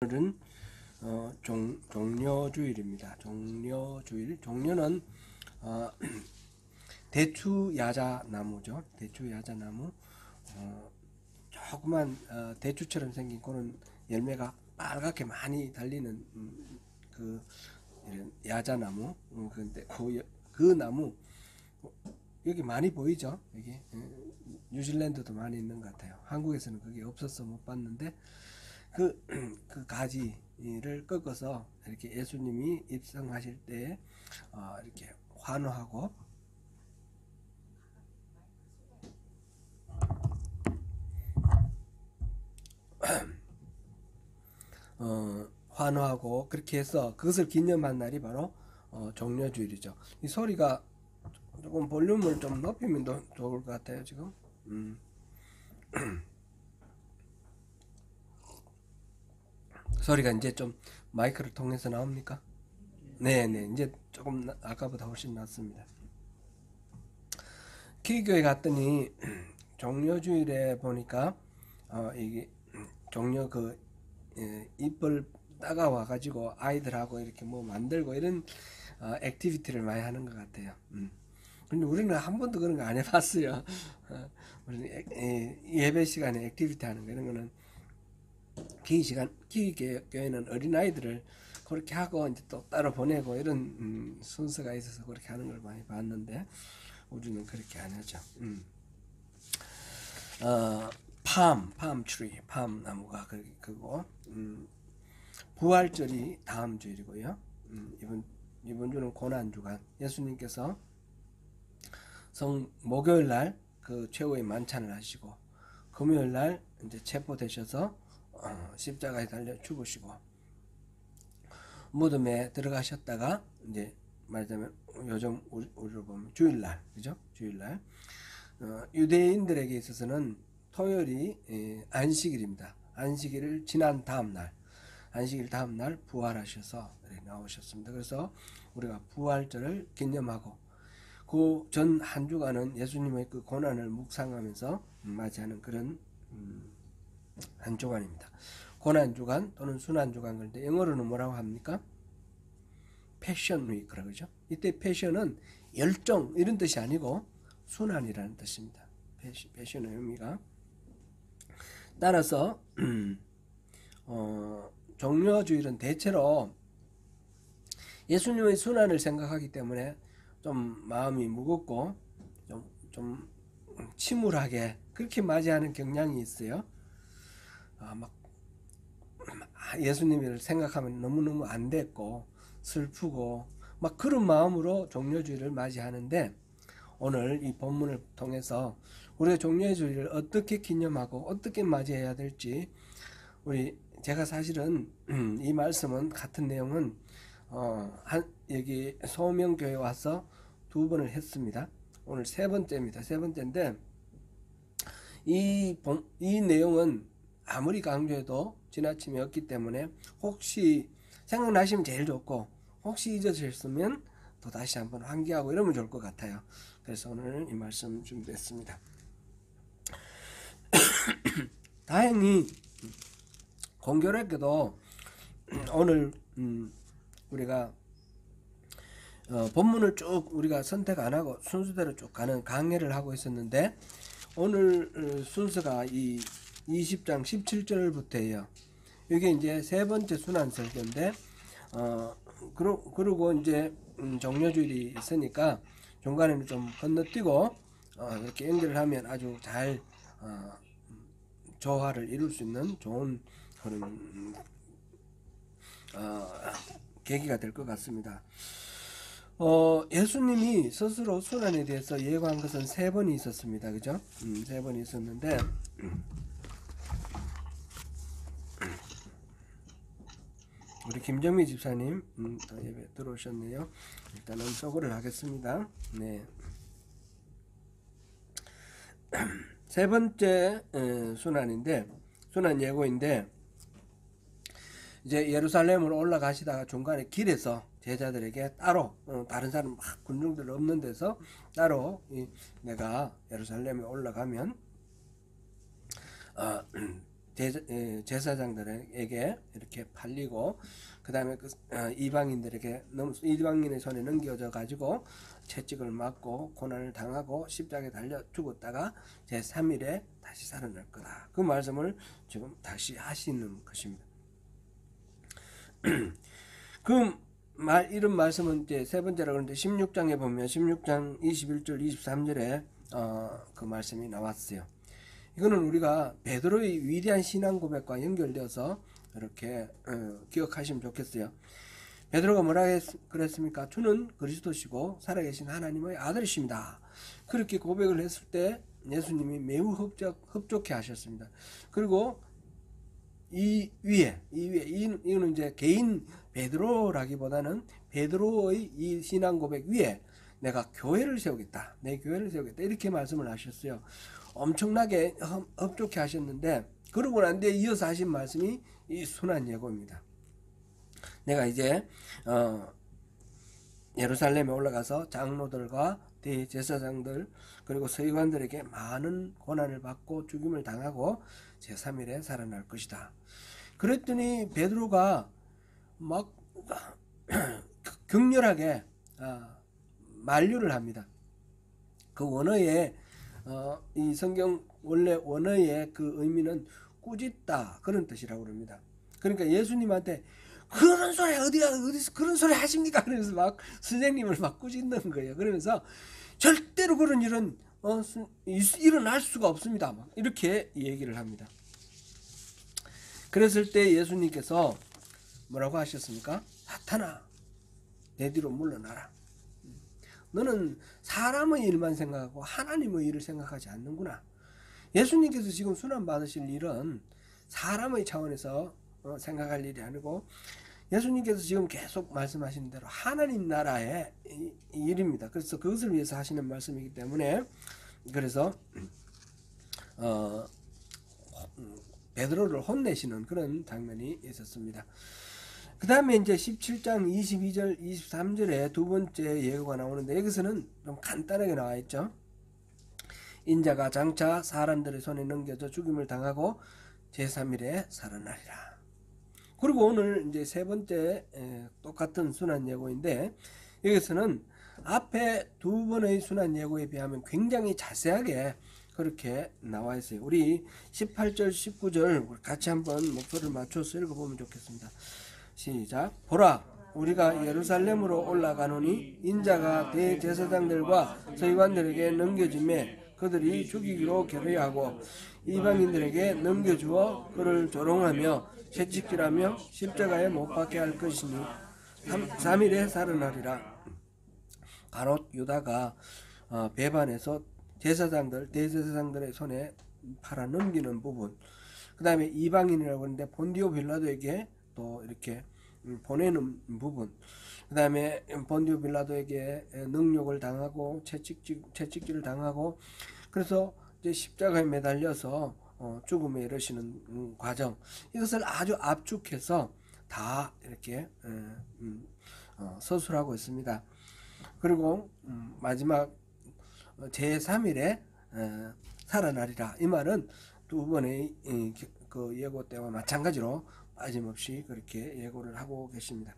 오늘은 종려주일입니다. 종려주일. 종려는 대추야자나무죠. 대추야자나무. 조그만 대추처럼 생긴 그런 열매가 빨갛게 많이 달리는 그 이런 야자나무. 근데 그 나무 여기 많이 보이죠? 여기 뉴질랜드도 많이 있는 것 같아요. 한국에서는 그게 없어서 못 봤는데 그 가지를 꺾어서 이렇게 예수님이 입성하실 때 이렇게 환호하고 환호하고 그렇게 해서 그것을 기념한 날이 바로 종려주일이죠. 이 소리가 조금 볼륨을 좀 높이면 좋을 것 같아요. 지금 소리가 이제 좀 마이크를 통해서 나옵니까? 네네, 이제 조금 아까보다 훨씬 낫습니다. 키교회 갔더니 종려주일에 보니까 이게 종려 잎을 따가와 가지고 아이들하고 이렇게 뭐 만들고 이런 액티비티를 많이 하는 것 같아요. 근데 우리는 한 번도 그런 거 안 해봤어요. 우리는 예배 시간에 액티비티 하는 거 이런 거는 기교회는 어린아이들을 그렇게 하고 이제 또 따로 보내고 이런 순서가 있어서 그렇게 하는 걸 많이 봤는데 우리는 그렇게 안 하죠. 팜 트리, 팜 나무가 그거 부활절이 다음 주일이고요. 이번 주는 고난주간. 예수님께서 목요일 날 그 최후의 만찬을 하시고 금요일 날 이제 체포되셔서 십자가에 달려 죽으시고 무덤에 들어가셨다가 이제 말하자면 요즘 우리로 보면 주일날, 그죠? 주일날 유대인들에게 있어서는 토요일이 안식일입니다. 안식일을 지난 다음날, 안식일 다음날 부활하셔서 나오셨습니다. 그래서 우리가 부활절을 기념하고 그 전 한 주간은 예수님의 그 고난을 묵상하면서 맞이하는 그런 한 주간입니다. 고난 주간 또는 순환 주간. 그런데 영어로는 뭐라고 합니까? 패션 위크라고 그러죠. 이때 패션은 열정 이런 뜻이 아니고 순환이라는 뜻입니다. 패션의 의미가. 따라서 종려주일은 대체로 예수님의 순환을 생각하기 때문에 좀 마음이 무겁고 좀 침울하게 그렇게 맞이하는 경향이 있어요. 막 예수님을 생각하면 너무너무 안 됐고 슬프고 막 그런 마음으로 종려주일을 맞이하는데 오늘 이 본문을 통해서 우리가 종려주일을 어떻게 기념하고 어떻게 맞이해야 될지 제가 사실은 이 말씀은 같은 내용은 여기 소명교회 와서 2번을 했습니다. 오늘 3번째입니다. 3번째인데 이 내용은 아무리 강조해도 지나침이 없기 때문에 혹시 생각나시면 제일 좋고 혹시 잊어졌으면 또 다시 한번 환기하고 이러면 좋을 것 같아요. 그래서 오늘 이 말씀 준비했습니다. 다행히 공교롭게도 오늘 우리가 본문을 쭉 우리가 선택 안 하고 순서대로 쭉 가는 강해를 하고 있었는데 오늘 순서가 이 20장 17절부터예요. 이게 이제 세 번째 순환 설교인데 그리고 이제 종려주일이 있으니까 중간에는 좀 건너뛰고 이렇게 연결을 하면 아주 잘 조화를 이룰 수 있는 좋은 그런 계기가 될 것 같습니다. 예수님이 스스로 순환에 대해서 예고한 것은 3번이 있었습니다. 그죠? 3번이 있었는데 우리 김정미 집사님 예배 들어오셨네요. 일단은 소개를 하겠습니다. 네. 세 번째 순환인데 순환 예고인데 이제 예루살렘으로 올라가시다가 중간에 길에서 제자들에게 따로 다른 사람 막 군중들 없는 데서 따로 내가 예루살렘에 올라가면 제사장들에게 이렇게 팔리고 그 다음에 이방인들에게 이방인의 손에 넘겨져 가지고 채찍을 맞고 고난을 당하고 십자가에 달려 죽었다가 제3일에 다시 살아날 거다. 그 말씀을 지금 다시 하시는 것입니다. 이런 말씀은 이제 세 번째로 그런데 16장에 보면 16장 21절 23절에 그 말씀이 나왔어요. 이거는 우리가 베드로의 위대한 신앙 고백과 연결되어서 이렇게 기억하시면 좋겠어요. 베드로가 뭐라 그랬습니까? 주는 그리스도시고 살아계신 하나님의 아들이십니다. 그렇게 고백을 했을 때 예수님이 매우 흡족해 하셨습니다. 그리고 이거는 이제 개인 베드로라기보다는 베드로의 이 신앙 고백 위에 내가 교회를 세우겠다. 내 교회를 세우겠다. 이렇게 말씀을 하셨어요. 엄청나게 흡족해 하셨는데 그러고 난 뒤에 이어서 하신 말씀이 이 순환 예고입니다. 내가 이제 예루살렘에 올라가서 장로들과 대제사장들 그리고 서기관들에게 많은 고난을 받고 죽임을 당하고 제3일에 살아날 것이다. 그랬더니 베드로가 막 격렬하게 만류를 합니다. 그 원어에 이 성경 원래 원어의 그 의미는 꾸짖다 그런 뜻이라고 그럽니다. 그러니까 예수님한테 그런 소리 어디서 그런 소리 하십니까? 그러면서 막 선생님을 막 꾸짖는 거예요. 그러면서 절대로 그런 일은 일어날 수가 없습니다. 막 이렇게 얘기를 합니다. 그랬을 때 예수님께서 뭐라고 하셨습니까? 사탄아, 내 뒤로 물러나라. 너는 사람의 일만 생각하고 하나님의 일을 생각하지 않는구나. 예수님께서 지금 순환 받으실 일은 사람의 차원에서 생각할 일이 아니고 예수님께서 지금 계속 말씀하시는 대로 하나님 나라의 일입니다. 그래서 그것을 위해서 하시는 말씀이기 때문에 그래서 베드로를 혼내시는 그런 장면이 있었습니다. 그 다음에 이제 17장 22절 23절에 두 번째 예고가 나오는데 여기서는 좀 간단하게 나와 있죠. 인자가 장차 사람들의 손에 넘겨져 죽임을 당하고 제3일에 살아나리라. 그리고 오늘 이제 세 번째 똑같은 순환 예고인데 여기서는 앞에 두 번의 순환 예고에 비하면 굉장히 자세하게 그렇게 나와 있어요. 우리 18절 19절 같이 한번 목소리를 맞춰서 읽어보면 좋겠습니다. 시작. 보라, 우리가 예루살렘으로 올라가노니 인자가 대제사장들과 서기관들에게 넘겨짐에 그들이 죽이기로 결의하고 이방인들에게 넘겨주어 그를 조롱하며 채찍질하며 십자가에 못 박게 할 것이니 3일에 살아나리라. 가롯 유다가 배반해서 대제사장들의 손에 팔아 넘기는 부분, 그 다음에 이방인이라고 하는데 본디오 빌라도에게 또 이렇게 보내는 부분, 그 다음에 본디오 빌라도에게 능욕을 당하고 채찍질을 당하고 그래서 이제 십자가에 매달려서 죽음에 이르시는 과정, 이것을 아주 압축해서 다 이렇게 서술하고 있습니다. 그리고 마지막 제3일에 살아나리라. 이 말은 두 번의 그 예고 때와 마찬가지로 빠짐없이 그렇게 예고를 하고 계십니다.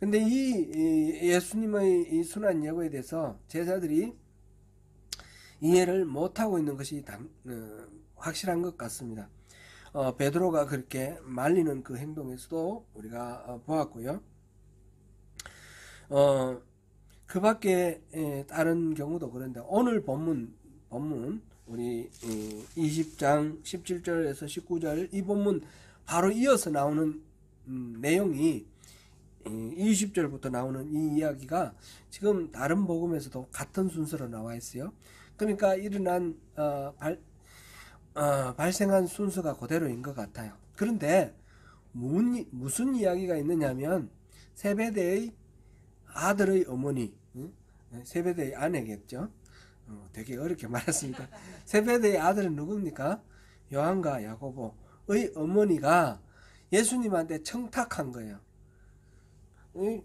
근데 이 예수님의 이 순환 예고에 대해서 제자들이 이해를 못하고 있는 것이 확실한 것 같습니다. 베드로가 그렇게 말리는 그 행동에서도 우리가 보았고요. 그 밖에 다른 경우도 그런데 오늘 본문 우리 20장 17절에서 19절 이 본문 바로 이어서 나오는 내용이 20절부터 나오는 이 이야기가 지금 다른 복음에서도 같은 순서로 나와 있어요. 그러니까 일어난 발생한 순서가 그대로인 것 같아요. 그런데 무슨 이야기가 있느냐면 세베대의 아들의 어머니, 세베대의 아내겠죠. 되게 어렵게 말했습니다. 세베대의 아들은 누굽니까? 요한과 야고보의 어머니가 예수님한테 청탁한 거예요.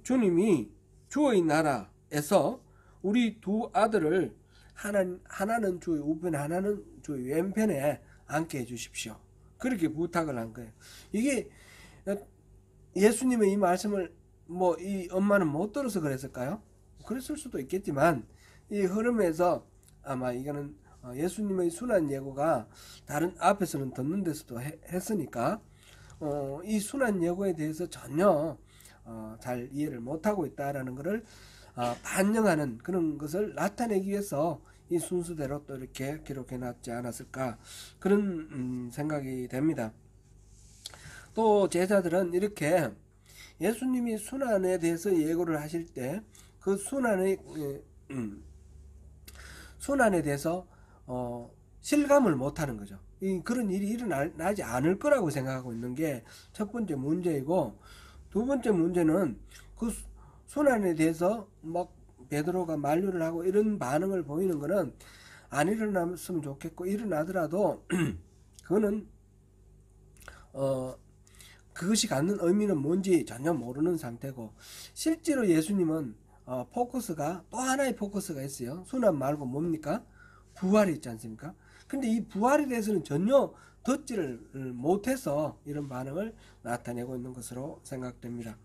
주님이 주의 나라에서 우리 두 아들을 하나는 주의 우편에 하나는 주의 왼편에 앉게 해주십시오. 그렇게 부탁을 한 거예요. 이게 예수님의 이 말씀을 뭐 이 엄마는 못 들어서 그랬을까요? 그랬을 수도 있겠지만 이 흐름에서 아마 이거는 예수님의 순환 예고가 다른 앞에서는 듣는 데서도 했으니까 이 순환 예고에 대해서 전혀 잘 이해를 못하고 있다라는 것을 반영하는 그런 것을 나타내기 위해서 이 순서대로 또 이렇게 기록해 놨지 않았을까, 그런 생각이 됩니다. 또 제자들은 이렇게 예수님이 순환에 대해서 예고를 하실 때 그 순환에 대해서 실감을 못하는 거죠. 그런 일이 일어나지 않을 거라고 생각하고 있는 게 첫 번째 문제이고, 두 번째 문제는 그 순환에 대해서 막 베드로가 만류를 하고 이런 반응을 보이는 거는 안 일어났으면 좋겠고, 일어나더라도 그거는 그것이 갖는 의미는 뭔지 전혀 모르는 상태고, 실제로 예수님은 포커스가 또 하나의 포커스가 있어요. 순환 말고 뭡니까? 부활이 있지 않습니까? 근데 이 부활에 대해서는 전혀 듣지를 못해서 이런 반응을 나타내고 있는 것으로 생각됩니다.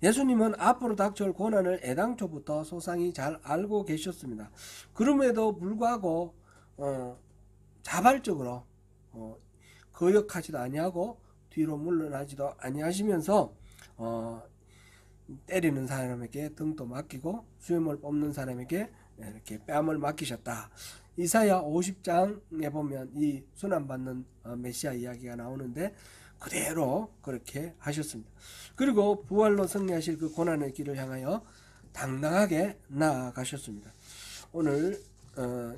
예수님은 앞으로 닥쳐올 고난을 애당초부터 소상히 잘 알고 계셨습니다. 그럼에도 불구하고 자발적으로 거역하지도 아니하고 뒤로 물러나지도 아니하시면서 때리는 사람에게 등도 맡기고 수염을 뽑는 사람에게 이렇게 뺨을 맡기셨다. 이사야 50장에 보면 이 순환받는 메시아 이야기가 나오는데 그대로 그렇게 하셨습니다. 그리고 부활로 승리하실 그 고난의 길을 향하여 당당하게 나아가셨습니다. 오늘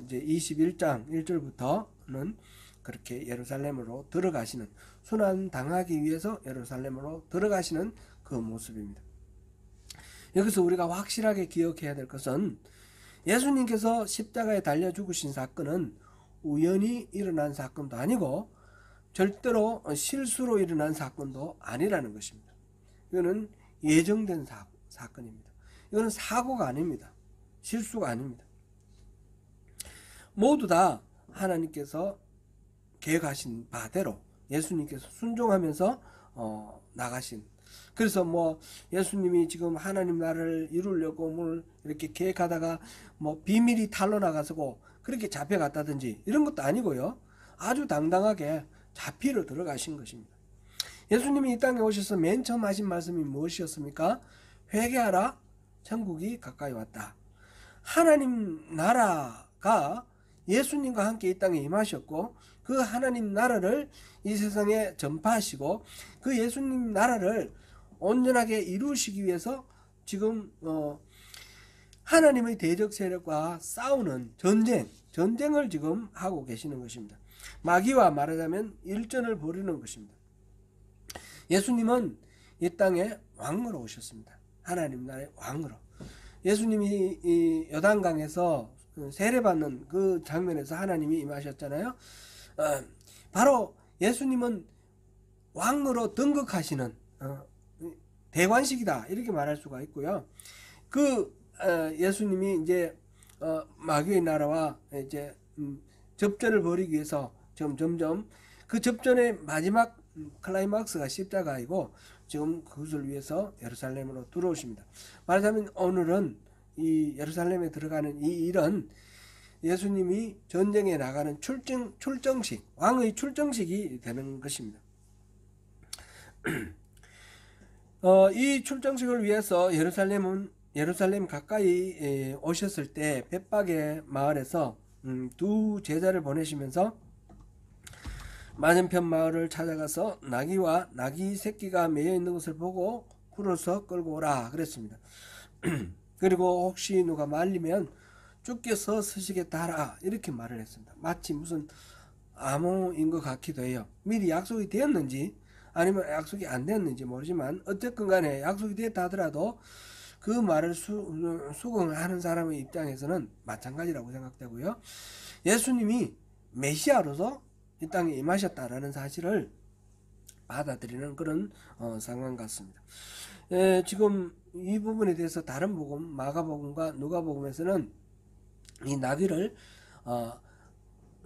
이제 21장 1절부터는 그렇게 예루살렘으로 들어가시는, 순환 당하기 위해서 예루살렘으로 들어가시는 그 모습입니다. 여기서 우리가 확실하게 기억해야 될 것은 예수님께서 십자가에 달려 죽으신 사건은 우연히 일어난 사건도 아니고 절대로 실수로 일어난 사건도 아니라는 것입니다. 이거는 예정된 사건입니다. 이거는 사고가 아닙니다. 실수가 아닙니다. 모두 다 하나님께서 계획하신 바대로 예수님께서 순종하면서 나가신, 그래서 뭐 예수님이 지금 하나님 나라를 이루려고 뭘 이렇게 계획하다가 뭐 비밀이 탄로 나가서고 그렇게 잡혀갔다든지 이런 것도 아니고요. 아주 당당하게 자피로 들어가신 것입니다. 예수님이 이 땅에 오셔서 맨 처음 하신 말씀이 무엇이었습니까? 회개하라, 천국이 가까이 왔다. 하나님 나라가 예수님과 함께 이 땅에 임하셨고 그 하나님 나라를 이 세상에 전파하시고 그 예수님 나라를 온전하게 이루시기 위해서 지금 하나님의 대적 세력과 싸우는 전쟁을 지금 하고 계시는 것입니다. 마귀와 말하자면 일전을 벌이는 것입니다. 예수님은 이 땅에 왕으로 오셨습니다. 하나님 나라의 왕으로. 예수님이 이 요단강에서 세례받는 그 장면에서 하나님이 임하셨잖아요. 바로 예수님은 왕으로 등극하시는 대관식이다, 이렇게 말할 수가 있고요. 그 예수님이 이제 마귀의 나라와 이제 접전을 벌이기 위해서 점점 그 접전의 마지막 클라이막스가 십자가이고 지금 그것을 위해서 예루살렘으로 들어오십니다. 말하자면 오늘은 이 예루살렘에 들어가는 이 일은 예수님이 전쟁에 나가는 출정식, 왕의 출정식이 되는 것입니다. 이 출정식을 위해서 예루살렘 가까이 오셨을 때 벳박의 마을에서 두 제자를 보내시면서 맞은편 마을을 찾아가서 나귀와 나귀 새끼가 매여 있는 것을 보고 풀어서 끌고 오라 그랬습니다. 그리고 혹시 누가 말리면 죽게 서시겠다 하라, 이렇게 말을 했습니다. 마치 무슨 암호인 것 같기도 해요. 미리 약속이 되었는지 아니면 약속이 안 되었는지 모르지만 어쨌건 간에 약속이 됐다 하더라도 그 말을 수긍하는 사람의 입장에서는 마찬가지라고 생각되고요. 예수님이 메시아로서 이 땅에 임하셨다라는 사실을 받아들이는 그런 상황 같습니다. 지금 이 부분에 대해서 다른 복음, 마가복음과 누가복음에서는 이 나귀를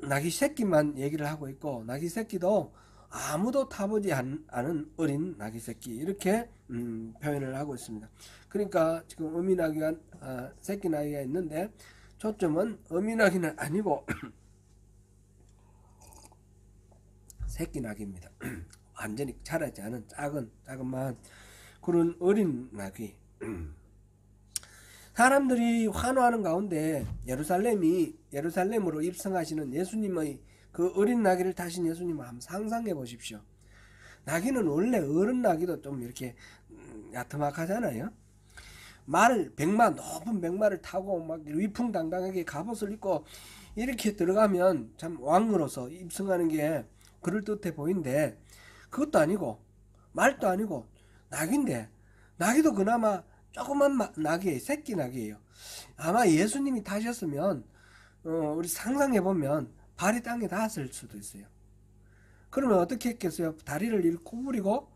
낙이 새끼만 얘기를 하고 있고, 낙이 새끼도 아무도 타보지 않은 어린 낙이 새끼, 이렇게 표현을 하고 있습니다. 그러니까 지금 어미낙이가 새끼 낙이가 있는데 초점은 어미낙이는 아니고 새끼 낙입니다. 완전히 자라지 않은 작은만 그런 어린 낙이. 사람들이 환호하는 가운데 예루살렘으로 입성하시는 예수님의 그 어린 나귀를 타신 예수님을 한번 상상해 보십시오. 나귀는 원래 어른 나귀도 좀 이렇게 야트막하잖아요. 높은 백마를 타고 막 위풍당당하게 갑옷을 입고 이렇게 들어가면 참 왕으로서 입성하는 게 그럴듯해 보이는데, 그것도 아니고 말도 아니고 낙인데, 낙이도 그나마 조그만 낙이에요. 새끼 낙이에요. 아마 예수님이 타셨으면 우리 상상해보면 발이 땅에 닿았을 수도 있어요. 그러면 어떻게 했겠어요? 다리를 이렇게 구부리고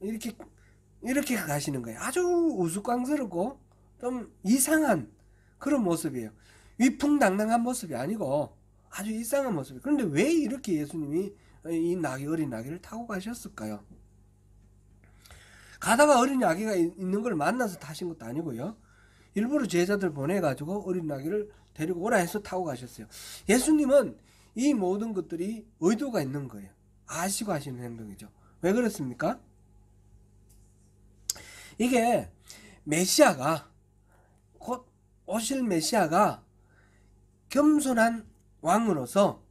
이렇게 가시는 거예요. 아주 우스꽝스럽고 좀 이상한 그런 모습이에요. 위풍당당한 모습이 아니고 아주 이상한 모습이에요. 그런데 왜 이렇게 예수님이 이 어린 나귀를 타고 가셨을까요? 가다가 어린 나귀가 있는 걸 만나서 타신 것도 아니고요. 일부러 제자들 보내가지고 어린 나귀를 데리고 오라 해서 타고 가셨어요. 예수님은 이 모든 것들이 의도가 있는 거예요. 아시고 하시는 행동이죠. 왜 그렇습니까? 이게 메시아가, 곧 오실 메시아가 겸손한 왕으로서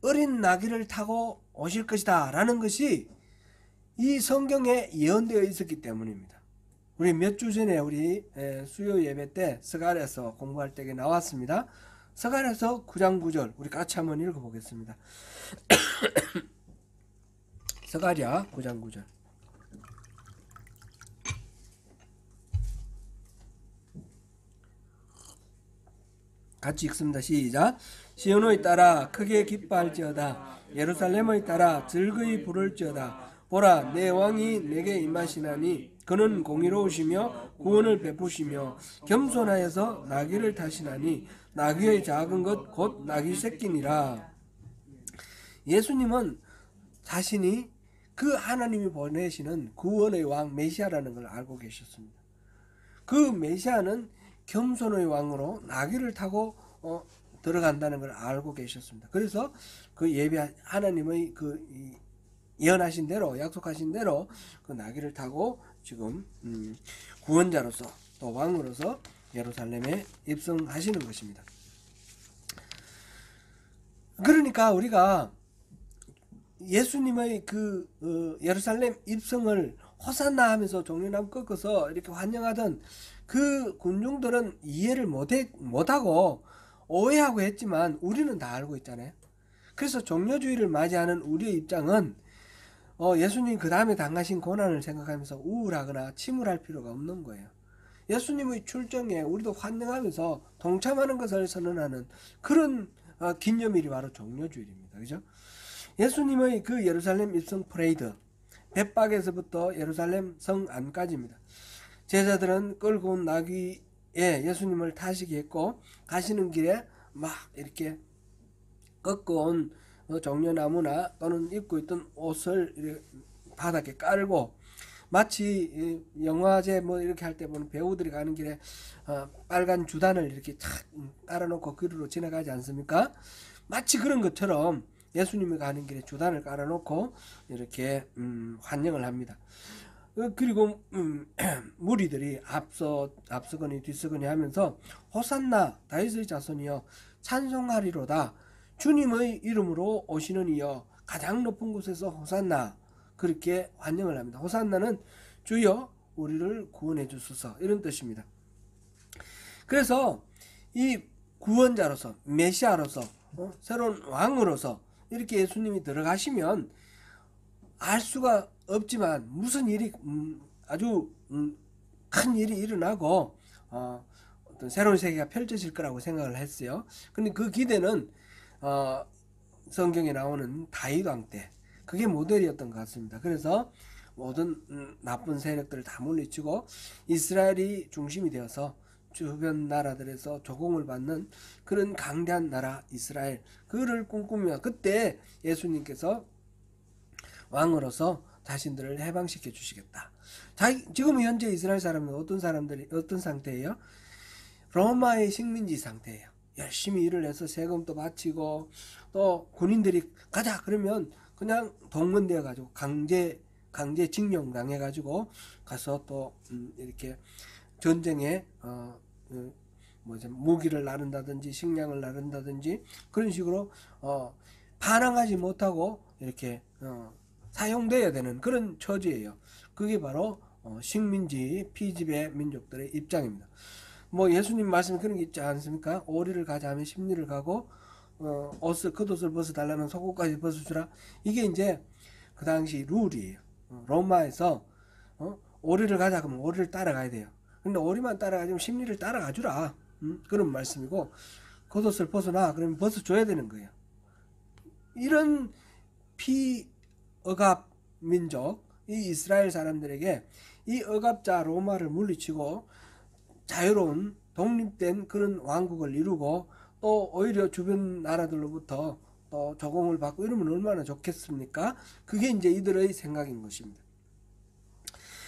어린 나귀를 타고 오실 것이다 라는 것이 이 성경에 예언되어 있었기 때문입니다. 우리 몇 주 전에 우리 수요 예배 때 스가랴서 공부할 때 나왔습니다. 스가랴서 9장 9절 우리 같이 한번 읽어보겠습니다. 스가랴 9장 9절. 같이 읽습니다. 시작. 시온의 딸아 크게 기뻐할지어다. 예루살렘의 딸아 즐거이 부를지어다. 보라 내 왕이 내게 임하시나니 그는 공의로우시며 구원을 베푸시며 겸손하여서 나귀를 타시나니 나귀의 작은 것 곧 나귀 새끼니라. 예수님은 자신이 그 하나님이 보내시는 구원의 왕 메시아라는 걸 알고 계셨습니다. 그 메시아는 겸손의 왕으로 나귀를 타고 들어간다는 걸 알고 계셨습니다. 그래서 그 하나님의 그 예언하신 대로, 약속하신 대로 그 나귀를 타고 지금 구원자로서 또 왕으로서 예루살렘에 입성하시는 것입니다. 그러니까 우리가 예수님의 그 예루살렘 입성을 호산나 하면서 종려나무 꺾어서 이렇게 환영하던 그 군중들은 이해를 못하고 오해하고 했지만 우리는 다 알고 있잖아요. 그래서 종려주의를 맞이하는 우리의 입장은 예수님 그 다음에 당하신 고난을 생각하면서 우울하거나 침울할 필요가 없는 거예요. 예수님의 출정에 우리도 환영하면서 동참하는 것을 선언하는 그런 기념일이 바로 종려주일입니다. 그죠? 예수님의 그 예루살렘 입성 프레이드, 벳박에서부터 예루살렘 성 안까지입니다. 제자들은 끌고 온 나귀에 예수님을 타시게 했고, 가시는 길에 막 이렇게 꺾어온 종려나무나 또는 입고 있던 옷을 바닥에 깔고, 마치 영화제 뭐 이렇게 할 때 보는 배우들이 가는 길에 빨간 주단을 이렇게 착 깔아놓고 그리로 지나가지 않습니까? 마치 그런 것처럼 예수님이 가는 길에 주단을 깔아놓고 이렇게 환영을 합니다. 그리고 무리들이 앞서거니 뒤서거니 하면서 호산나 다윗의 자손이여 찬송하리로다. 주님의 이름으로 오시는 이여 가장 높은 곳에서 호산나, 그렇게 환영을 합니다. 호산나는 주여 우리를 구원해 주소서, 이런 뜻입니다. 그래서 이 구원자로서, 메시아로서, 새로운 왕으로서 이렇게 예수님이 들어가시면 알 수가 없지만 무슨 일이 아주 큰 일이 일어나고 어떤 새로운 세계가 펼쳐질 거라고 생각을 했어요. 근데 그 기대는 성경에 나오는 다윗 왕 때 그게 모델이었던 것 같습니다. 그래서 모든 나쁜 세력들을 다 물리치고 이스라엘이 중심이 되어서 주변 나라들에서 조공을 받는 그런 강대한 나라 이스라엘, 그를 꿈꾸며 그때 예수님께서 왕으로서 자신들을 해방시켜 주시겠다. 지금 현재 이스라엘 사람은 어떤 상태예요? 로마의 식민지 상태예요. 열심히 일을 해서 세금도 바치고 또 군인들이 가자 그러면 그냥 동원되어 가지고 강제징용 당해 가지고 가서 또 이렇게 전쟁에 무기를 나른다든지 식량을 나른다든지 그런 식으로 반항하지 못하고 이렇게 사용돼야 되는 그런 처지예요. 그게 바로 식민지 피지배 민족들의 입장입니다. 뭐 예수님 말씀에 그런 게 있지 않습니까? 오리를 가자 하면 십리를 가고 겉옷을 벗어달라면 속옷까지 벗어주라. 이게 이제 그 당시 룰이에요. 로마에서 오리를 가자 그러면 오리를 따라가야 돼요. 근데 오리만 따라가지면 십리를 따라가 주라. 그런 말씀이고, 겉옷을 벗어놔 그러면 벗어줘야 되는 거예요. 이런 피억압 민족 이 이스라엘 사람들에게 이 억압자 로마를 물리치고 자유로운 독립된 그런 왕국을 이루고 또 오히려 주변 나라들로부터 또 조공을 받고 이러면 얼마나 좋겠습니까? 그게 이제 이들의 생각인 것입니다.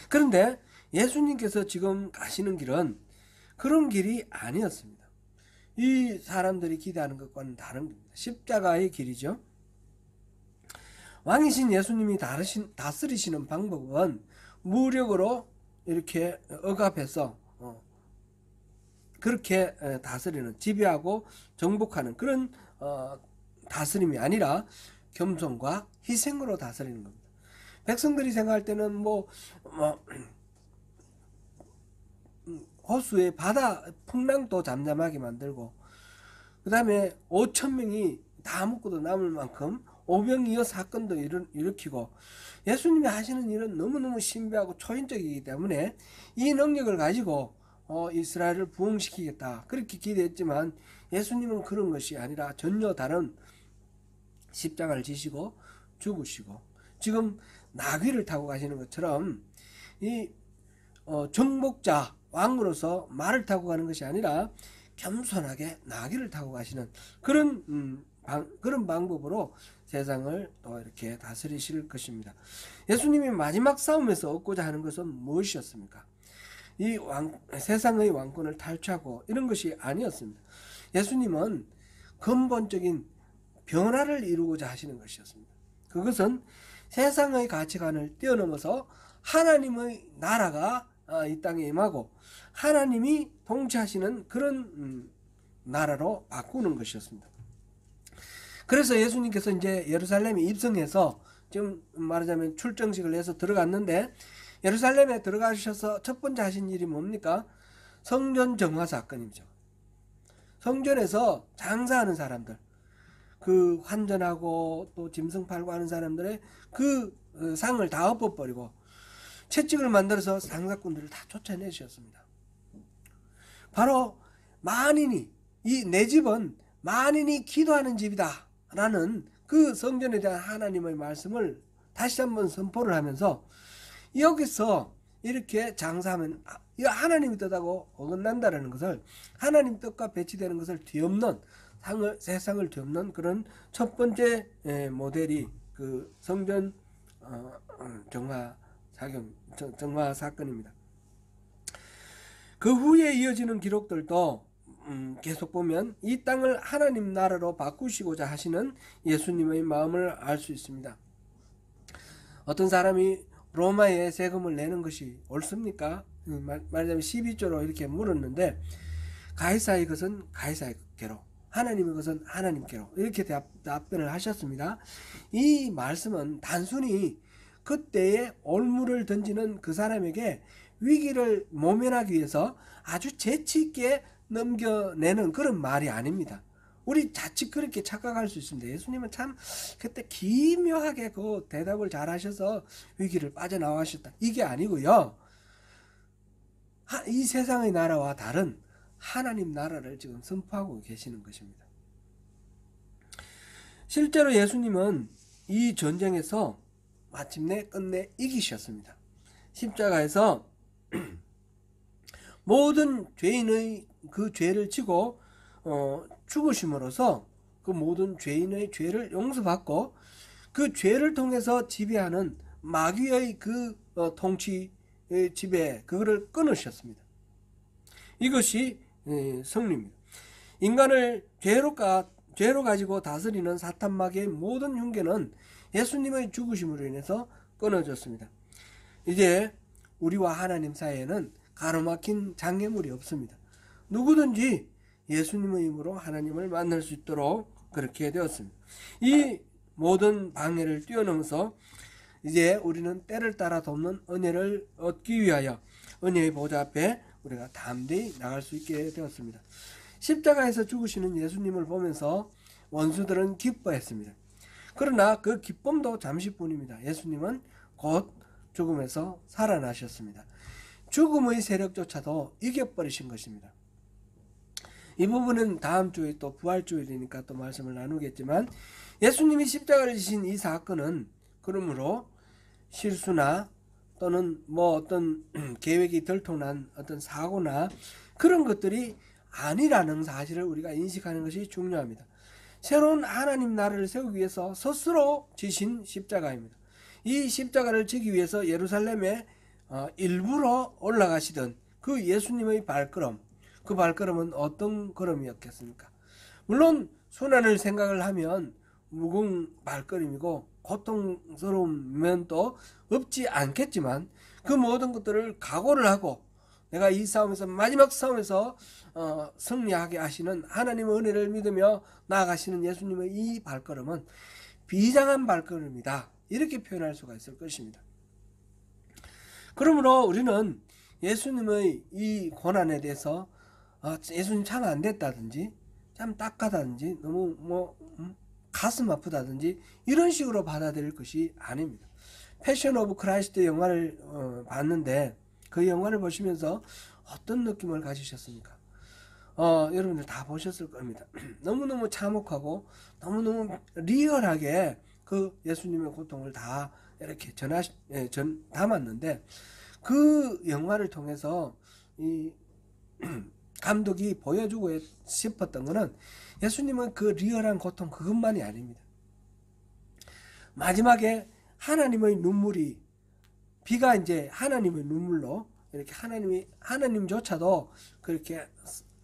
그런데 예수님께서 지금 가시는 길은 그런 길이 아니었습니다. 이 사람들이 기대하는 것과는 다른 겁니다. 십자가의 길이죠. 왕이신 예수님이 다스리시는 방법은 무력으로 이렇게 억압해서 그렇게 다스리는, 지배하고 정복하는 그런 다스림이 아니라 겸손과 희생으로 다스리는 겁니다. 백성들이 생각할 때는 호수의 바다 풍랑도 잠잠하게 만들고, 그 다음에 5,000명이 다 먹고도 남을 만큼 오병이어 사건도 일으키고, 예수님이 하시는 일은 너무너무 신비하고 초인적이기 때문에 이 능력을 가지고 이스라엘을 부흥시키겠다 그렇게 기대했지만, 예수님은 그런 것이 아니라 전혀 다른 십자가를 지시고 죽으시고 지금 나귀를 타고 가시는 것처럼 이 정복자 왕으로서 말을 타고 가는 것이 아니라 겸손하게 나귀를 타고 가시는 그런 방법으로 세상을 또 이렇게 다스리실 것입니다. 예수님이 마지막 싸움에서 얻고자 하는 것은 무엇이었습니까? 이 세상의 왕권을 탈취하고 이런 것이 아니었습니다. 예수님은 근본적인 변화를 이루고자 하시는 것이었습니다. 그것은 세상의 가치관을 뛰어넘어서 하나님의 나라가 이 땅에 임하고 하나님이 통치하시는 그런 나라로 바꾸는 것이었습니다. 그래서 예수님께서 이제 예루살렘에 입성해서 지금 말하자면 출정식을 해서 들어갔는데, 예루살렘에 들어가셔서 첫 번째 하신 일이 뭡니까? 성전 정화 사건이죠. 성전에서 장사하는 사람들, 그 환전하고 또 짐승 팔고 하는 사람들의 그 상을 다 엎어버리고 채찍을 만들어서 상사꾼들을 다 쫓아내셨습니다. 바로 만인이, 내 집은 만인이 기도하는 집이다 라는 그 성전에 대한 하나님의 말씀을 다시 한번 선포를 하면서, 여기서 이렇게 장사하면 이거 하나님의 뜻하고 어긋난다라는 것을, 하나님 뜻과 배치되는 것을 뒤엎는, 세상을 뒤엎는 그런 첫 번째 모델이 그 성전 정화 사건입니다. 그 후에 이어지는 기록들도 계속 보면 이 땅을 하나님 나라로 바꾸시고자 하시는 예수님의 마음을 알 수 있습니다. 어떤 사람이 로마에 세금을 내는 것이 옳습니까? 말하자면 12조로 이렇게 물었는데, 가이사의 것은 가이사에게로, 하나님의 것은 하나님께로 이렇게 답변을 하셨습니다. 이 말씀은 단순히 그때에 올무를 던지는 그 사람에게 위기를 모면하기 위해서 아주 재치있게 넘겨내는 그런 말이 아닙니다. 우리 자칫 그렇게 착각할 수 있습니다. 예수님은 참 그때 기묘하게 그 대답을 잘 하셔서 위기를 빠져나가셨다, 이게 아니고요. 이 세상의 나라와 다른 하나님 나라를 지금 선포하고 계시는 것입니다. 실제로 예수님은 이 전쟁에서 마침내 끝내 이기셨습니다. 십자가에서 모든 죄인의 그 죄를 지고 죽으심으로써 그 모든 죄인의 죄를 용서받고 그 죄를 통해서 지배하는 마귀의 그 통치 지배 그거를 끊으셨습니다. 이것이 승리입니다. 인간을 죄로 가지고 다스리는 사탄 마귀의 모든 흉계는 예수님의 죽으심으로 인해서 끊어졌습니다. 이제 우리와 하나님 사이에는 가로막힌 장애물이 없습니다. 누구든지 예수님의 힘으로 하나님을 만날 수 있도록 그렇게 되었습니다. 이 모든 방해를 뛰어넘어서 이제 우리는 때를 따라 돕는 은혜를 얻기 위하여 은혜의 보좌 앞에 우리가 담대히 나갈 수 있게 되었습니다. 십자가에서 죽으시는 예수님을 보면서 원수들은 기뻐했습니다. 그러나 그 기쁨도 잠시뿐입니다. 예수님은 곧 죽음에서 살아나셨습니다. 죽음의 세력조차도 이겨버리신 것입니다. 이 부분은 다음 주에 또 부활주일이니까 또 말씀을 나누겠지만, 예수님이 십자가를 지신 이 사건은 그러므로 실수나 또는 뭐 어떤 계획이 들통난 어떤 사고나 그런 것들이 아니라는 사실을 우리가 인식하는 것이 중요합니다. 새로운 하나님 나라를 세우기 위해서 스스로 지신 십자가입니다. 이 십자가를 지기 위해서 예루살렘에 일부러 올라가시던 그 예수님의 발걸음, 그 발걸음은 어떤 걸음이었겠습니까? 물론 순환을 생각을 하면 무거운 발걸음이고 고통스러운 면도 없지 않겠지만, 그 모든 것들을 각오를 하고 내가 이 싸움에서 마지막 싸움에서 승리하게 하시는 하나님의 은혜를 믿으며 나아가시는 예수님의 이 발걸음은 비장한 발걸음이다, 이렇게 표현할 수가 있을 것입니다. 그러므로 우리는 예수님의 이 고난에 대해서 예수님 참 안 됐다든지 참 딱하다든지 너무 가슴 아프다든지 이런 식으로 받아들일 것이 아닙니다. 패션 오브 크라이스트 영화를 봤는데 그 영화를 보시면서 어떤 느낌을 가지셨습니까? 여러분들 다 보셨을 겁니다. 너무너무 참혹하고 너무너무 리얼하게 그 예수님의 고통을 다 이렇게 담았는데, 그 영화를 통해서 이 감독이 보여주고 싶었던 것은 예수님은 그 리얼한 고통 그것만이 아닙니다. 마지막에 하나님의 눈물이, 비가 이제 하나님의 눈물로 이렇게 하나님조차도 그렇게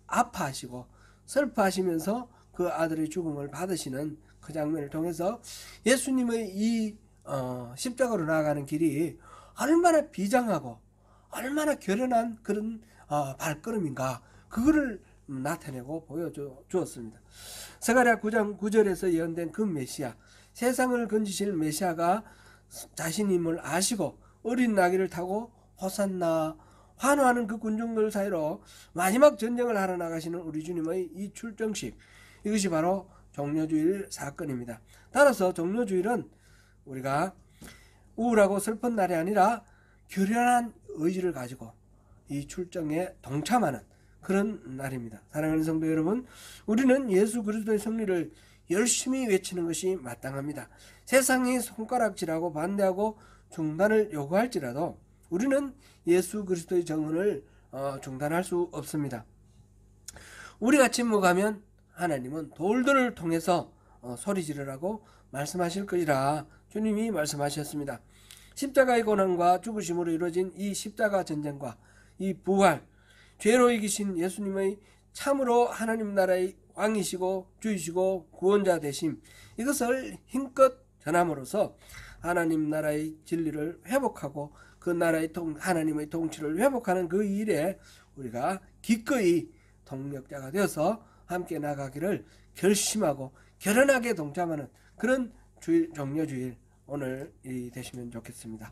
아파하시고 슬퍼하시면서 그 아들의 죽음을 받으시는 그 장면을 통해서 예수님의 이 십자가로 나아가는 길이 얼마나 비장하고 얼마나 결연한 그런 발걸음인가, 그거를 나타내고 보여주었습니다. 스가랴 9장 9절에서 예언된 그 메시아, 세상을 건지실 메시아가 자신임을 아시고 어린 나귀를 타고 호산나 환호하는 그 군중들 사이로 마지막 전쟁을 하러 나가시는 우리 주님의 이 출정식, 이것이 바로 종려주일 사건입니다. 따라서 종려주일은 우리가 우울하고 슬픈 날이 아니라 결연한 의지를 가지고 이 출정에 동참하는 그런 날입니다. 사랑하는 성도 여러분, 우리는 예수 그리스도의 승리를 열심히 외치는 것이 마땅합니다. 세상이 손가락질하고 반대하고 중단을 요구할지라도 우리는 예수 그리스도의 정언을 중단할 수 없습니다. 우리가 침묵하면 하나님은 돌들을 통해서 소리 지르라고 말씀하실 것이라 주님이 말씀하셨습니다. 십자가의 고난과 죽으심으로 이루어진 이 십자가 전쟁과 이 부활, 죄로 이기신 예수님의 참으로 하나님 나라의 왕이시고 주이시고 구원자 되심, 이것을 힘껏 전함으로써 하나님 나라의 진리를 회복하고 그 나라의 하나님의 통치를 회복하는 그 일에 우리가 기꺼이 동력자가 되어서 함께 나가기를 결심하고 결연하게 동참하는 그런 종려주일 오늘이 되시면 좋겠습니다.